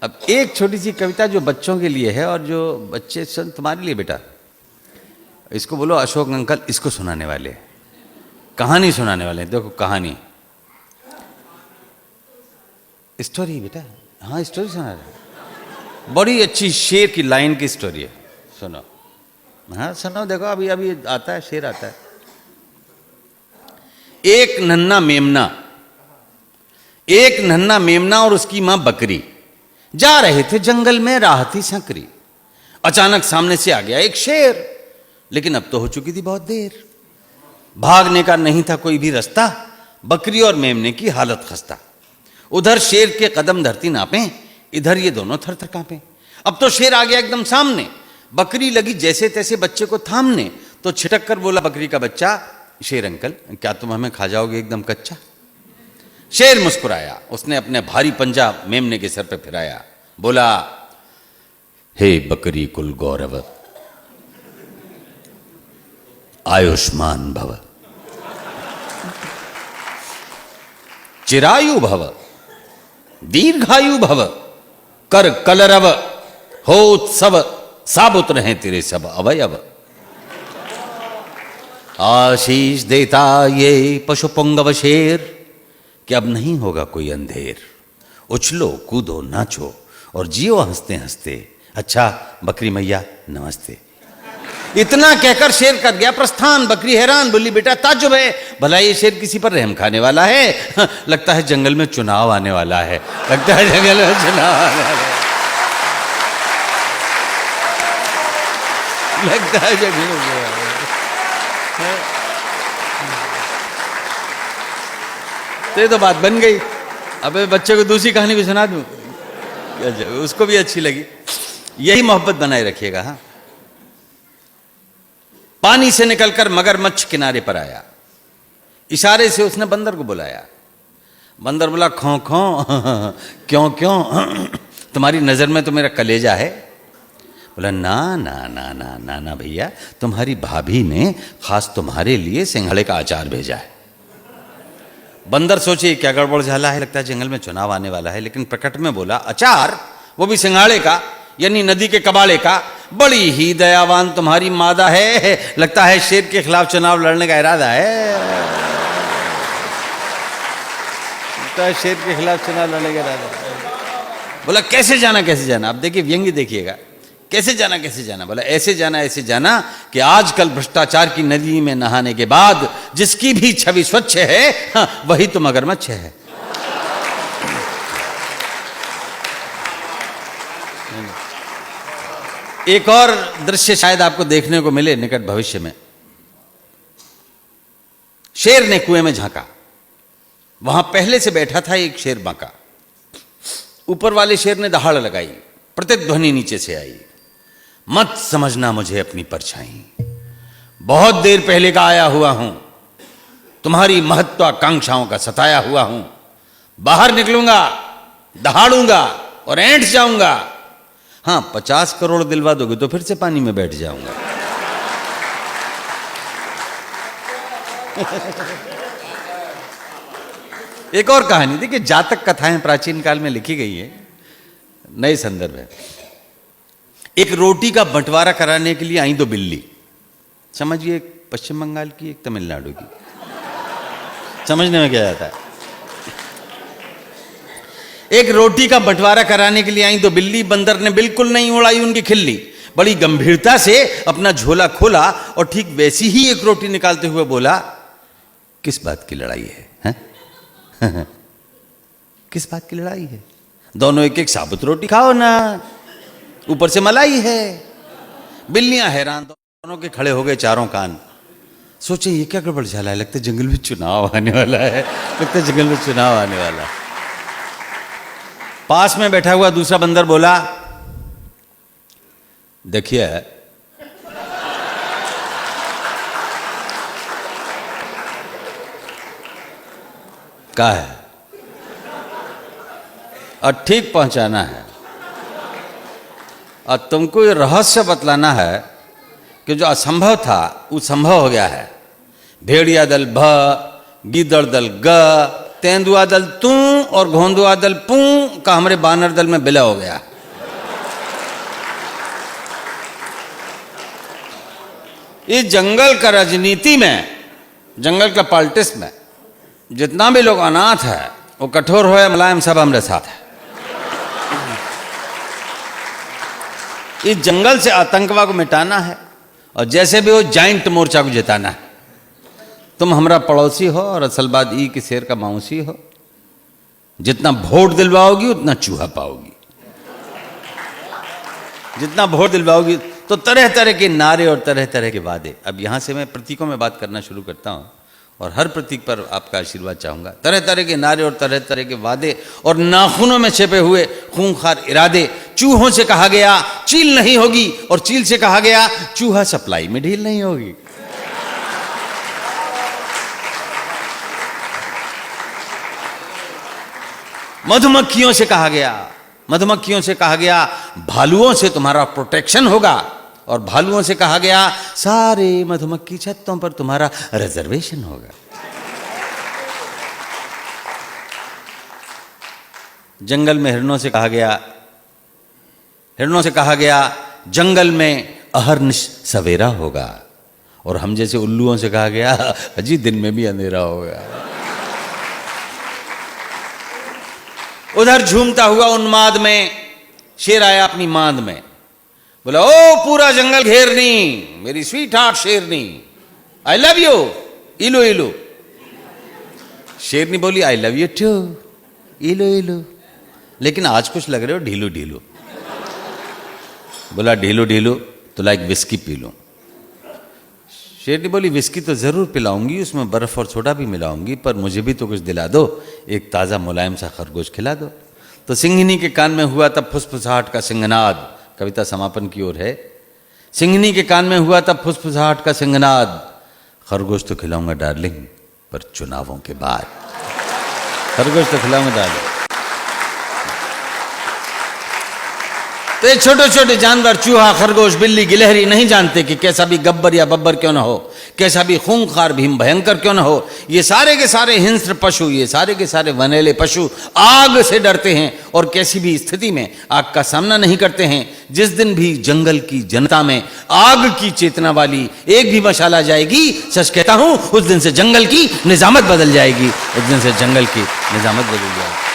अब एक छोटी सी कविता जो बच्चों के लिए है और जो बच्चे सुन, तुम्हारे लिए बेटा, इसको बोलो अशोक अंकल इसको सुनाने वाले, कहानी सुनाने वाले। देखो कहानी, स्टोरी बेटा, हाँ स्टोरी सुना रहे, बड़ी अच्छी शेर की लाइन की स्टोरी है, सुनो। हाँ सुनो, देखो अभी अभी आता है, शेर आता है। एक नन्हा मेमना और उसकी मां बकरी जा रहे थे जंगल में, राह थी संकरी। अचानक सामने से आ गया एक शेर, लेकिन अब तो हो चुकी थी बहुत देर। भागने का नहीं था कोई भी रास्ता, बकरी और मेमने की हालत खस्ता। उधर शेर के कदम धरती नापे, इधर ये दोनों थर थर कांपे। अब तो शेर आ गया एकदम सामने, बकरी लगी जैसे तैसे बच्चे को थामने। तो छिटक कर बोला बकरी का बच्चा, शेर अंकल क्या तुम हमें खा जाओगे एकदम कच्चा? शेर मुस्कुराया, उसने अपने भारी पंजा मेमने के सर पे फिराया, बोला हे बकरी कुल गौरव, आयुष्मान भव, चिरायु भव, दीर्घायु भव, कर कलरव, हो उत्सव, साबुत रहे तेरे सब अवयव। आशीष देता ये पशु पुंगव शेर कि अब नहीं होगा कोई अंधेर। उछलो कूदो नाचो और जियो हंसते हंसते, अच्छा बकरी मैया नमस्ते। इतना कहकर शेर कर गया प्रस्थान। बकरी हैरान, बोली बेटा ताज्जुब है, भला ये शेर किसी पर रहम खाने वाला है? लगता है जंगल में चुनाव आने वाला है, लगता है जंगल में चुनाव आने वाला है, लगता है जंगल में। तो ये तो बात बन गई। अब बच्चे को दूसरी कहानी भी सुना दूं, उसको भी अच्छी लगी। यही मोहब्बत बनाए रखिएगा। हाँ, पानी से निकलकर मगरमच्छ किनारे पर आया, इशारे से उसने बंदर को बुलाया। बंदर बोला खो खो, क्यों क्यों, तुम्हारी नजर में तो मेरा कलेजा है। बोला ना ना ना ना ना ना भैया, तुम्हारी भाभी ने खास तुम्हारे लिए सिंघाड़े का अचार भेजा है। बंदर सोचे क्या गड़बड़ झाला है, लगता है जंगल में चुनाव आने वाला है, लेकिन प्रकट में बोला अचार, वो भी सिंघाड़े का, यानी नदी के कबाड़े का। बड़ी ही दयावान तुम्हारी मादा है, लगता है शेर के खिलाफ चुनाव लड़ने का इरादा है, लगता है शेर के खिलाफ चुनाव लड़ने का इरादा है। बोला कैसे जाना कैसे जाना? अब देखिए व्यंग्य देखिएगा, कैसे जाना कैसे जाना? बोला ऐसे जाना कि आजकल भ्रष्टाचार की नदी में नहाने के बाद जिसकी भी छवि स्वच्छ है, हाँ, वही तो मगरमच्छ है। एक और दृश्य शायद आपको देखने को मिले निकट भविष्य में। शेर ने कुएं में झांका, वहां पहले से बैठा था एक शेर बांका। ऊपर वाले शेर ने दहाड़ लगाई, प्रतिध्वनि नीचे से आई, मत समझना मुझे अपनी परछाई, बहुत देर पहले का आया हुआ हूं, तुम्हारी महत्वाकांक्षाओं का सताया हुआ हूं। बाहर निकलूंगा, दहाड़ूंगा और ऐंठ जाऊंगा। हाँ 50 करोड़ दिलवा दोगे तो फिर से पानी में बैठ जाऊंगा। एक और कहानी देखिए, जातक कथाएं प्राचीन काल में लिखी गई है, नए संदर्भ है। एक रोटी का बंटवारा कराने के लिए आई दो बिल्ली, समझिए एक पश्चिम बंगाल की एक तमिलनाडु की, समझने में क्या जाता है। एक रोटी का बंटवारा कराने के लिए आई दो बिल्ली, बंदर ने बिल्कुल नहीं उड़ाई उनकी खिल्ली, बड़ी गंभीरता से अपना झोला खोला और ठीक वैसी ही एक रोटी निकालते हुए बोला किस बात की लड़ाई है, है? किस बात की लड़ाई है? दोनों एक एक साबुत रोटी खाओ ना, ऊपर से मलाई है। बिल्लियां हैरान, दोनों के खड़े हो गए चारों कान। सोचे ये क्या गड़बड़ झाला है, लगता है जंगल में चुनाव आने वाला है, लगता है जंगल में चुनाव आने वाला है। पास में बैठा हुआ दूसरा बंदर बोला देखिए क्या है, और ठीक पहुंचाना है, और तुमको ये रहस्य बतलाना है कि जो असंभव था वो संभव हो गया है। भेड़िया दल भ, गीदड़ दल ग, तेंदुआ दल तू और घोंदुआ दल पूं का हमारे बानर दल में विलय हो गया। इस जंगल का राजनीति में, जंगल का पॉलिटिक्स में जितना भी लोग अनाथ है, वो कठोर हो या मुलायम, सब हमारे साथ है। इस जंगल से आतंकवाद को मिटाना है और जैसे भी हो जाइंट मोर्चा को जिताना है। तुम हमारा पड़ोसी हो और असल बात ई कि शेर का मौसी हो। जितना वोट दिलवाओगी उतना चूहा पाओगी। जितना वोट दिलवाओगी तो तरह तरह के नारे और तरह तरह के वादे। अब यहां से मैं प्रतीकों में बात करना शुरू करता हूं और हर प्रतीक पर आपका आशीर्वाद चाहूंगा। तरह तरह के नारे और तरह तरह के वादे और नाखूनों में छिपे हुए खूंखार इरादे। चूहों से कहा गया चील नहीं होगी और चील से कहा गया चूहा सप्लाई में ढील नहीं होगी। मधुमक्खियों से कहा गया, मधुमक्खियों से कहा गया भालुओं से तुम्हारा प्रोटेक्शन होगा और भालुओं से कहा गया सारे मधुमक्खी छत्तों पर तुम्हारा रिजर्वेशन होगा। जंगल में हिरणों से कहा गया, हिरणों से कहा गया जंगल में अहर्निश सवेरा होगा और हम जैसे उल्लुओं से कहा गया अजी दिन में भी अंधेरा होगा। उधर झूमता हुआ उन्माद में शेर आया अपनी मांद में, बोला ओ पूरा जंगल घेरनी मेरी स्वीट हार्ट शेरनी, आई लव यू इलो इलो। शेरनी बोली आई लव यू टू इलो इलो, लेकिन आज कुछ लग रहे हो ढीलो ढीलो। बोला ढीलो ढीलो तो लाइक विस्की पी लो। शेरनी बोली विस्की तो जरूर पिलाऊंगी, उसमें बर्फ और सोडा भी मिलाऊंगी, पर मुझे भी तो कुछ दिला दो, एक ताज़ा मुलायम सा खरगोश खिला दो। तो सिंघनी के कान में हुआ तब फुसफुसाहट का सिंहनाद। कविता समापन की ओर है। सिंघनी के कान में हुआ तब फुसफुसाहट का सिंहनाद, खरगोश तो खिलाऊंगा डार्लिंग पर चुनावों के बाद। खरगोश तो खिलाऊंगा डार्लिंग। तो ये छोटे छोटे जानवर चूहा खरगोश बिल्ली गिलहरी नहीं जानते कि कैसा भी गब्बर या बब्बर क्यों ना हो, कैसा भी खूंखार भीम भयंकर क्यों ना हो, ये सारे के सारे हिंस्र पशु, ये सारे के सारे वनेले पशु आग से डरते हैं और कैसी भी स्थिति में आग का सामना नहीं करते हैं। जिस दिन भी जंगल की जनता में आग की चेतना वाली एक भी मशाला जाएगी, सच कहता हूं उस दिन से जंगल की निजामत बदल जाएगी, उस दिन से जंगल की निजामत बदल जाएगी।